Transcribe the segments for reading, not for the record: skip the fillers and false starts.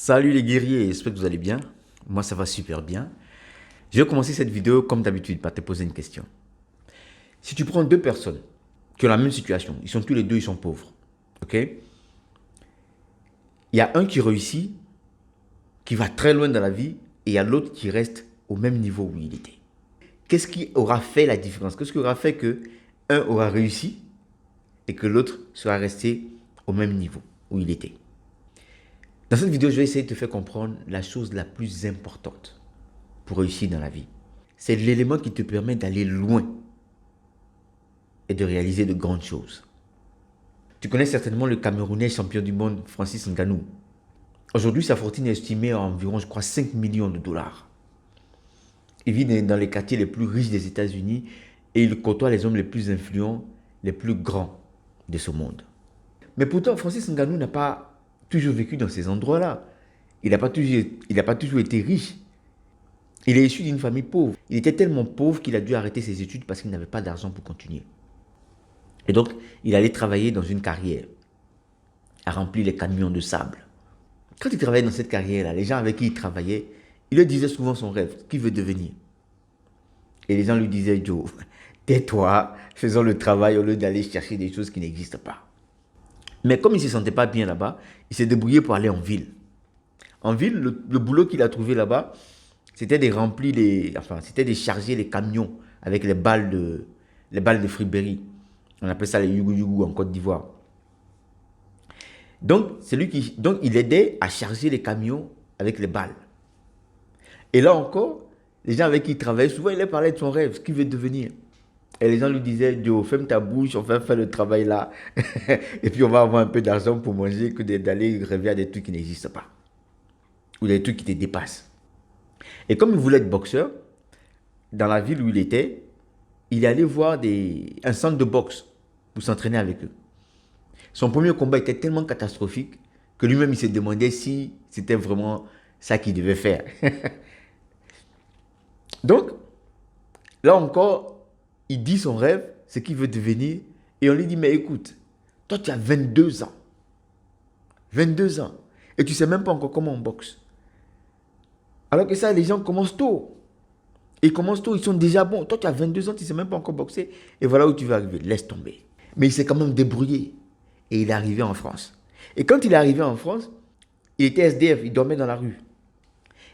Salut les guerriers, j'espère que vous allez bien. Moi ça va super bien. Je vais commencer cette vidéo comme d'habitude par te poser une question. Si tu prends deux personnes qui ont la même situation, ils sont tous les deux, ils sont pauvres. Ok? Il y a un qui réussit, qui va très loin dans la vie, et il y a l'autre qui reste au même niveau où il était. Qu'est-ce qui aura fait la différence? Qu'est-ce qui aura fait que un aura réussi et que l'autre sera resté au même niveau où il était? Dans cette vidéo, je vais essayer de te faire comprendre la chose la plus importante pour réussir dans la vie. C'est l'élément qui te permet d'aller loin et de réaliser de grandes choses. Tu connais certainement le Camerounais champion du monde Francis Ngannou. Aujourd'hui, sa fortune est estimée à environ, je crois, 5 millions de dollars. Il vit dans les quartiers les plus riches des États-Unis et il côtoie les hommes les plus influents, les plus grands de ce monde. Mais pourtant, Francis Ngannou n'a pas toujours vécu dans ces endroits-là. Il n'a pas toujours été riche. Il est issu d'une famille pauvre. Il était tellement pauvre qu'il a dû arrêter ses études parce qu'il n'avait pas d'argent pour continuer. Et donc, il allait travailler dans une carrière, à remplir les camions de sable. Quand il travaillait dans cette carrière-là, les gens avec qui il travaillait, il leur disait souvent son rêve, ce qu'il veut devenir. Et les gens lui disaient, Joe, tais-toi, faisons le travail au lieu d'aller chercher des choses qui n'existent pas. Mais comme il ne se sentait pas bien là-bas, il s'est débrouillé pour aller en ville. En ville, le boulot qu'il a trouvé là-bas, c'était c'était de charger les camions avec les balles de Fribéry. On appelle ça les yugu-yugu en Côte d'Ivoire. Donc, il aidait à charger les camions avec les balles. Et là encore, les gens avec qui il travaillait, souvent il leur parlait de son rêve, ce qu'il veut devenir. Et les gens lui disaient, Joe, ferme ta bouche, on va faire le travail là. Et puis on va avoir un peu d'argent pour manger que d'aller rêver à des trucs qui n'existent pas. Ou des trucs qui te dépassent. Et comme il voulait être boxeur, dans la ville où il était, il est allé voir un centre de boxe pour s'entraîner avec eux. Son premier combat était tellement catastrophique que lui-même il se demandait si c'était vraiment ça qu'il devait faire. Donc, là encore, il dit son rêve, ce qu'il veut devenir, et on lui dit, mais écoute, toi tu as 22 ans. 22 ans. Et tu ne sais même pas encore comment on boxe. Alors que ça, les gens commencent tôt. Ils commencent tôt, ils sont déjà bons. Toi, tu as 22 ans, tu ne sais même pas encore boxer. Et voilà où tu vas arriver. Laisse tomber. Mais il s'est quand même débrouillé. Et il est arrivé en France. Et quand il est arrivé en France, il était SDF, il dormait dans la rue.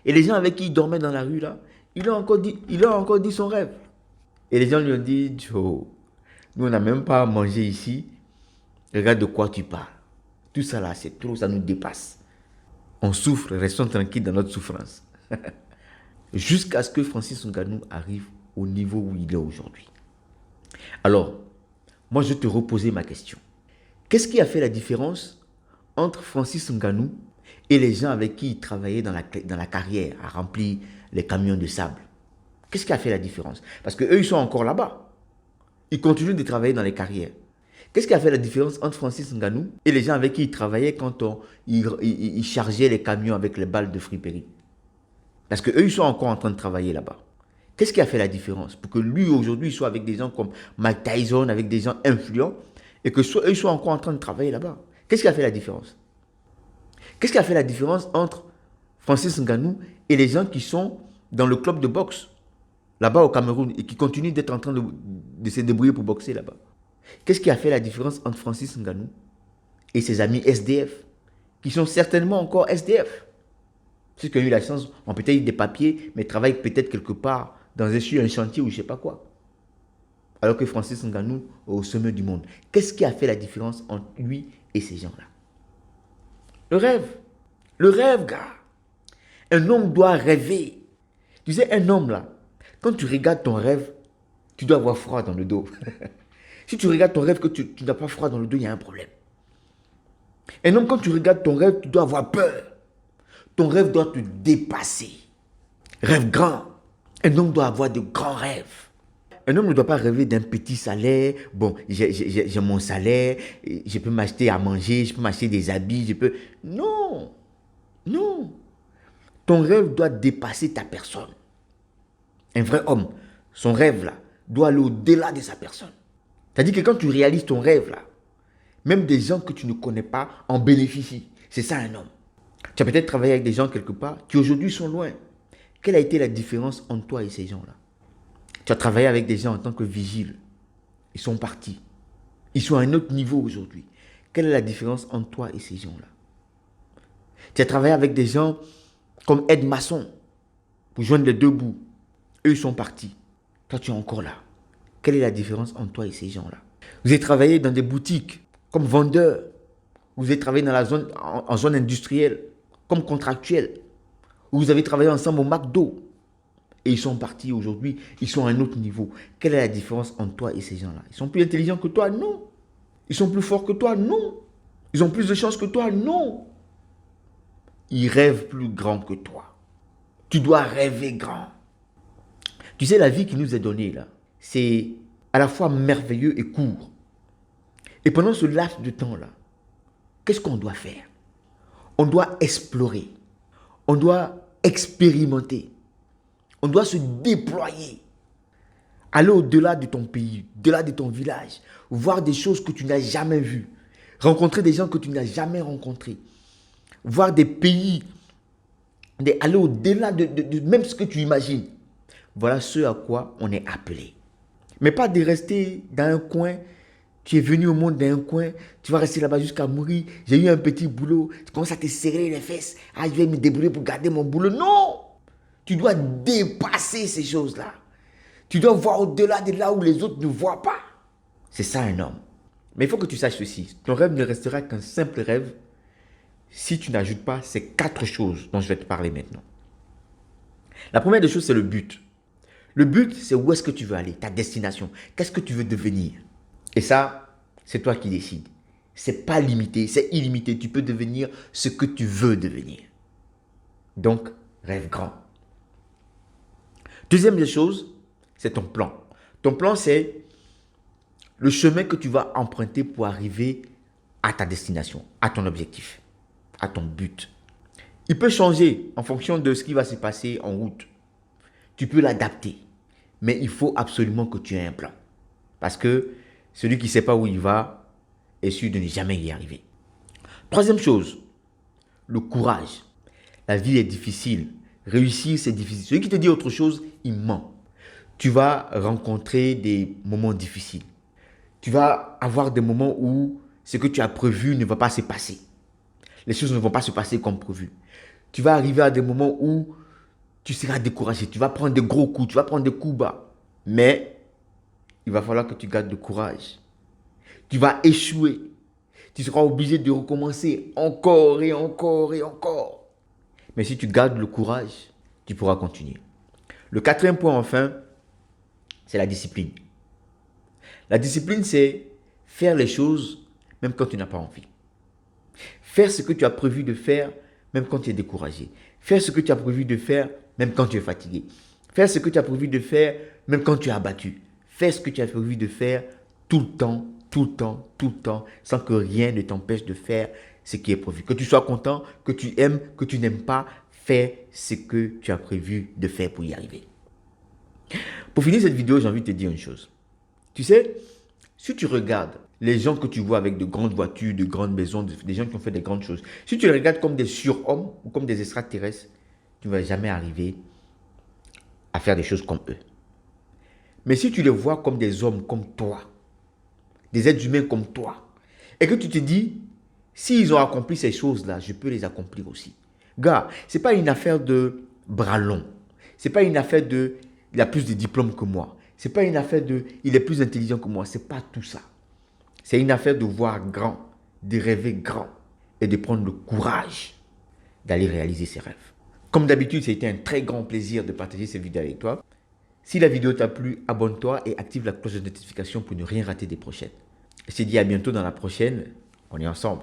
Et les gens avec qui il dormait dans la rue, là, il leur a encore dit son rêve. Et les gens lui ont dit, Joe, nous, on n'a même pas à manger ici. Regarde de quoi tu parles. Tout ça là, c'est trop, ça nous dépasse. On souffre, restons tranquilles dans notre souffrance. Jusqu'à ce que Francis Ngannou arrive au niveau où il est aujourd'hui. Alors, moi je vais te reposer ma question. Qu'est-ce qui a fait la différence entre Francis Ngannou et les gens avec qui il travaillait dans la carrière à remplir les camions de sable? Qu'est-ce qui a fait la différence? Parce qu'eux, ils sont encore là-bas. Ils continuent de travailler dans les carrières. Qu'est-ce qui a fait la différence entre Francis Ngannou et les gens avec qui il travaillait quand il chargeait les camions avec les balles de Fripéry? Parce qu'eux, ils sont encore en train de travailler là-bas. Qu'est-ce qui a fait la différence pour que lui, aujourd'hui, il soit avec des gens comme Mike Tyson, avec des gens influents, et que eux, ils soient encore en train de travailler là-bas? Qu'est-ce qui a fait la différence? Qu'est-ce qui a fait la différence entre Francis Ngannou et les gens qui sont dans le club de boxe, là-bas au Cameroun, et qui continuent d'être en train de se débrouiller pour boxer là-bas? Qu'est-ce qui a fait la différence entre Francis Ngannou et ses amis SDF, qui sont certainement encore SDF? Ceux qui ont eu la chance ont peut-être eu des papiers, mais travaillent peut-être quelque part sur un chantier ou je ne sais pas quoi. Alors que Francis Ngannou est au sommet du monde. Qu'est-ce qui a fait la différence entre lui et ces gens-là? Le rêve. Le rêve, gars. Un homme doit rêver. Tu sais, un homme là, quand tu regardes ton rêve, tu dois avoir froid dans le dos. Si tu regardes ton rêve que tu n'as pas froid dans le dos, il y a un problème. Un homme, quand tu regardes ton rêve, tu dois avoir peur. Ton rêve doit te dépasser. Rêve grand. Un homme doit avoir de grands rêves. Un homme ne doit pas rêver d'un petit salaire. Bon, j'ai mon salaire, je peux m'acheter à manger, je peux m'acheter des habits, je peux... Non. Non. Ton rêve doit dépasser ta personne. Un vrai homme, son rêve là, doit aller au-delà de sa personne. C'est-à-dire que quand tu réalises ton rêve là, même des gens que tu ne connais pas en bénéficient. C'est ça un homme. Tu as peut-être travaillé avec des gens quelque part qui aujourd'hui sont loin. Quelle a été la différence entre toi et ces gens-là? Tu as travaillé avec des gens en tant que vigile. Ils sont partis. Ils sont à un autre niveau aujourd'hui. Quelle est la différence entre toi et ces gens-là? Tu as travaillé avec des gens comme aide-maçon pour joindre les deux bouts. Eux, ils sont partis. Toi, tu es encore là. Quelle est la différence entre toi et ces gens-là? Vous avez travaillé dans des boutiques comme vendeur. Vous avez travaillé dans la zone, en zone industrielle comme contractuel. Vous avez travaillé ensemble au McDo. Et ils sont partis aujourd'hui. Ils sont à un autre niveau. Quelle est la différence entre toi et ces gens-là? Ils sont plus intelligents que toi? Non. Ils sont plus forts que toi? Non. Ils ont plus de chance que toi? Non. Ils rêvent plus grand que toi. Tu dois rêver grand. Tu sais, la vie qui nous est donnée là, c'est à la fois merveilleux et court. Et pendant ce laps de temps-là, qu'est-ce qu'on doit faire? On doit explorer. On doit expérimenter. On doit se déployer. Aller au-delà de ton pays, au-delà de ton village. Voir des choses que tu n'as jamais vues. Rencontrer des gens que tu n'as jamais rencontrés. Voir des pays. Aller au-delà de même ce que tu imagines. Voilà ce à quoi on est appelé. Mais pas de rester dans un coin. Tu es venu au monde dans un coin, tu vas rester là-bas jusqu'à mourir. J'ai eu un petit boulot, tu commences à te serrer les fesses. Ah, je vais me débrouiller pour garder mon boulot. Non! Tu dois dépasser ces choses-là. Tu dois voir au-delà de là où les autres ne voient pas. C'est ça un homme. Mais il faut que tu saches ceci. Ton rêve ne restera qu'un simple rêve si tu n'ajoutes pas ces 4 choses dont je vais te parler maintenant. La première des choses, c'est le but. Le but, c'est où est-ce que tu veux aller, ta destination. Qu'est-ce que tu veux devenir? Et ça, c'est toi qui décides. C'est pas limité, c'est illimité. Tu peux devenir ce que tu veux devenir. Donc, rêve grand. Deuxième des choses, c'est ton plan. Ton plan, c'est le chemin que tu vas emprunter pour arriver à ta destination, à ton objectif, à ton but. Il peut changer en fonction de ce qui va se passer en route. Tu peux l'adapter. Mais il faut absolument que tu aies un plan. Parce que celui qui ne sait pas où il va est sûr de ne jamais y arriver. Troisième chose, le courage. La vie est difficile. Réussir, c'est difficile. Celui qui te dit autre chose, il ment. Tu vas rencontrer des moments difficiles. Tu vas avoir des moments où ce que tu as prévu ne va pas se passer. Les choses ne vont pas se passer comme prévu. Tu vas arriver à des moments où tu seras découragé. Tu vas prendre des gros coups, tu vas prendre des coups bas. Mais il va falloir que tu gardes le courage. Tu vas échouer. Tu seras obligé de recommencer encore et encore et encore. Mais si tu gardes le courage, tu pourras continuer. Le quatrième point enfin, c'est la discipline. La discipline, c'est faire les choses même quand tu n'as pas envie. Faire ce que tu as prévu de faire même quand tu es découragé. Faire ce que tu as prévu de faire même quand tu es fatigué. Faire ce que tu as prévu de faire même quand tu es abattu. Fais ce que tu as prévu de faire tout le temps, tout le temps, tout le temps, sans que rien ne t'empêche de faire ce qui est prévu. Que tu sois content, que tu aimes, que tu n'aimes pas, fais ce que tu as prévu de faire pour y arriver. Pour finir cette vidéo, j'ai envie de te dire une chose. Tu sais, si tu regardes les gens que tu vois avec de grandes voitures, de grandes maisons, des gens qui ont fait des grandes choses, si tu les regardes comme des surhommes ou comme des extraterrestres, tu ne vas jamais arriver à faire des choses comme eux. Mais si tu les vois comme des hommes comme toi, des êtres humains comme toi, et que tu te dis, s'ils ont accompli ces choses-là, je peux les accomplir aussi. Gars, ce n'est pas une affaire de bras longs. Ce n'est pas une affaire de, il a plus de diplômes que moi. Ce n'est pas une affaire de, il est plus intelligent que moi. Ce n'est pas tout ça. C'est une affaire de voir grand, de rêver grand et de prendre le courage d'aller réaliser ses rêves. Comme d'habitude, c'était un très grand plaisir de partager cette vidéo avec toi. Si la vidéo t'a plu, abonne-toi et active la cloche de notification pour ne rien rater des prochaines. Je te dis à bientôt dans la prochaine. On est ensemble.